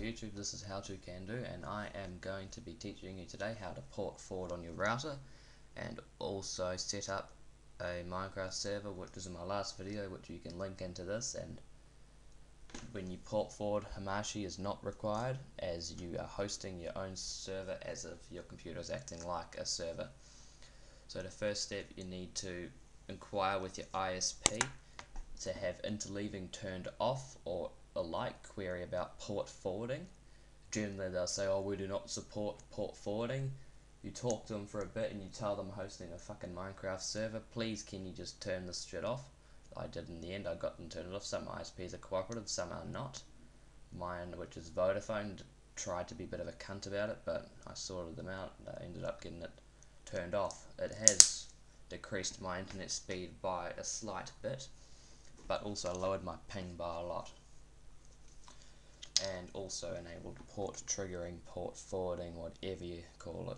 YouTube, this is howtocando, and I am going to be teaching you today how to port forward on your router and also set up a Minecraft server, which is in my last video, which you can link into this. And when you port forward, Hamashi is not required, as you are hosting your own server as if your computer is acting like a server. So the first step, you need to inquire with your ISP to have interleaving turned off, or a like query about port forwarding. Generally they'll say, oh, we do not support port forwarding. You talk to them for a bit and you tell them hosting a fucking Minecraft server, please can you just turn this shit off. I did in the end, I got them to turn it off. Some ISPs are cooperative, some are not. Mine, which is Vodafone, tried to be a bit of a cunt about it, but I sorted them out and I ended up getting it turned off. It has decreased my internet speed by a slight bit, but also lowered my ping by a lot, and also enabled port triggering, port forwarding, whatever you call it.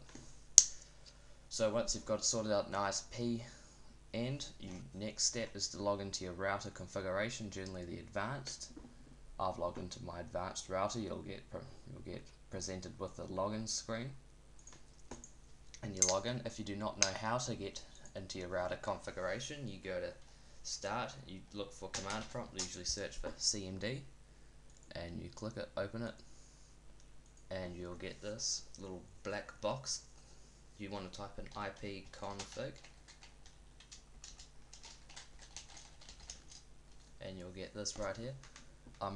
So once you've got it sorted out in ISP end, next step is to log into your router configuration, generally the advanced. I've logged into my advanced router. You'll get presented with the login screen, and you log in. If you do not know how to get into your router configuration, you go to Start, you look for command prompt, usually search for CMD, and you click it, open it, and you'll get this little black box. You want to type in IP config, and you'll get this right here.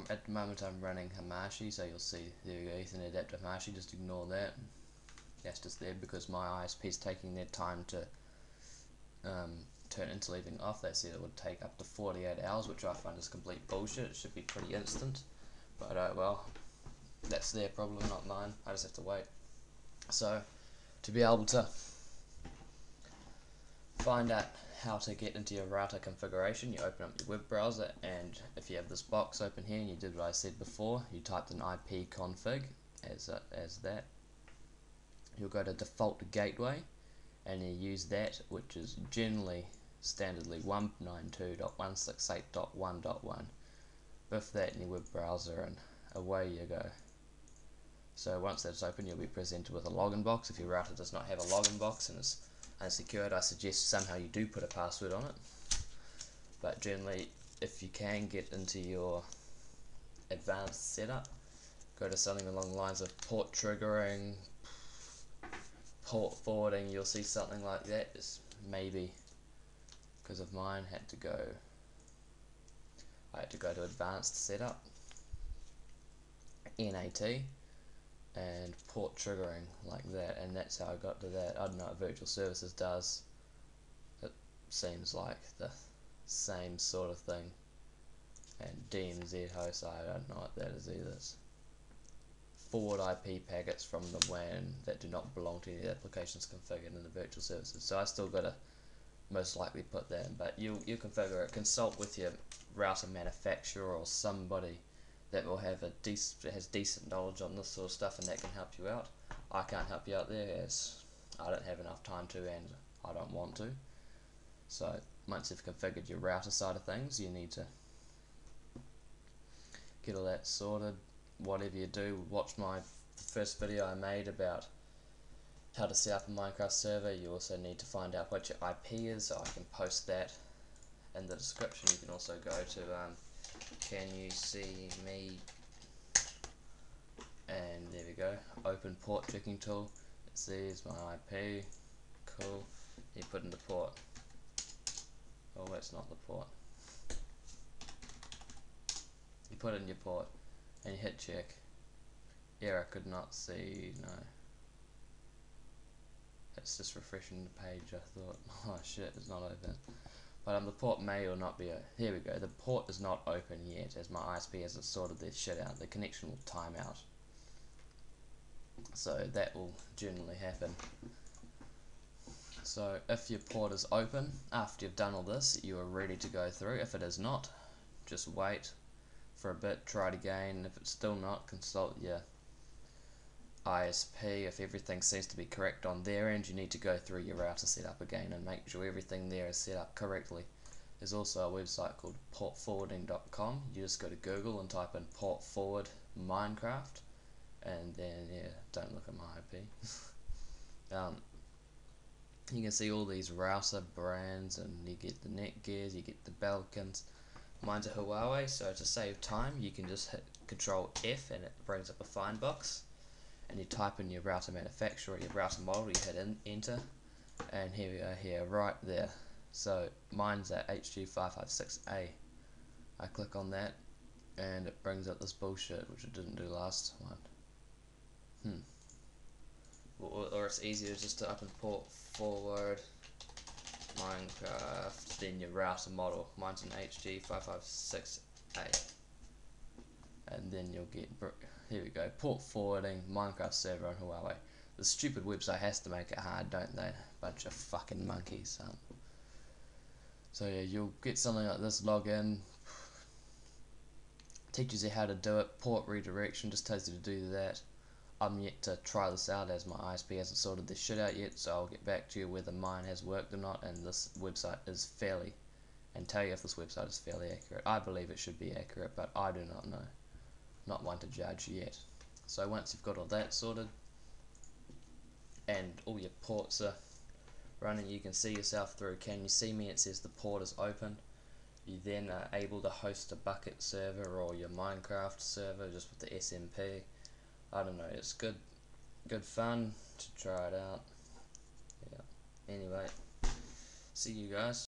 At the moment I'm running Hamashi, so you'll see there you go, Ethernet adapter Hamashi, just ignore that. That's just there because my ISP is taking their time to turn interleaving off. They said it would take up to 48 hours, which I find is complete bullshit. It should be pretty instant, but well, that's their problem, not mine. I just have to wait. So to be able to find out how to get into your router configuration, you open up your web browser, and if you have this box open here and you did what I said before, you typed in IP config as that, you'll go to default gateway and you use that, which is generally standardly 192.168.1.1. with that in your web browser, and away you go. So once that's open, you'll be presented with a login box. If your router does not have a login box and is unsecured, I suggest somehow you do put a password on it. But generally, if you can get into your advanced setup, go to something along the lines of port triggering, port forwarding. You'll see something like that. It's maybe because of mine I had to go to advanced setup, NAT, and port triggering like that, and that's how I got to that. I don't know what virtual services does. It seems like the same sort of thing. And DMZ host, I don't know what that is either. It's forward IP packets from the WAN that do not belong to any of the applications configured in the virtual services. So I still got to most likely put that in, but you configure it. Consult with your router manufacturer or somebody that will have has decent knowledge on this sort of stuff, and that can help you out. I can't help you out there as I don't have enough time to, and I don't want to. So once you've configured your router side of things, you need to get all that sorted. Whatever you do, watch the first video I made about how to set up a Minecraft server. You also need to find out what your IP is, so I can post that in the description. You can also go to can you see me, and there we go, open port checking tool. It says my IP, cool. You put in the port. Oh, that's not the port. You put in your port and you hit check. Error, could not see, no. It's just refreshing the page. I thought, oh shit, it's not open. But the port may or not be. Here we go. The port is not open yet, as my ISP hasn't sorted their shit out. The connection will time out. So that will generally happen. So if your port is open, after you've done all this, you are ready to go through. If it is not, just wait for a bit, try it again. If it's still not, consult your ISP. If everything seems to be correct on their end, you need to go through your router setup again and make sure everything there is set up correctly. There's also a website called portforwarding.com. You just go to Google and type in port forward Minecraft, and then yeah, don't look at my IP. You can see all these router brands, and you get the Netgears, you get the Belkins. Mine's a Huawei, so to save time you can just hit Control F and it brings up a find box, and you type in your router manufacturer, your router model, you hit enter, and here we go, here right there. So mine's at HG556A. I click on that and it brings up this bullshit which it didn't do last one. Or it's easier just to up and port forward Minecraft, then your router model. Mine's an HG556A, and then you'll get, here we go, port forwarding Minecraft server on Huawei. The stupid website has to make it hard, don't they? Bunch of fucking monkeys. So yeah, you'll get something like this, log in, teaches you how to do it, port redirection, just tells you to do that. I'm yet to try this out as my ISP hasn't sorted this shit out yet, so I'll get back to you whether mine has worked or not, and this website is fairly, and tell you if this website is fairly accurate. I believe it should be accurate, but I do not know. Not one to judge yet. So once you've got all that sorted, and all your ports are running, you can see yourself through. Can you see me? It says the port is open. You then are able to host a bucket server or your Minecraft server just with the SMP. I don't know, it's good fun to try it out. Yeah. Anyway, see you guys.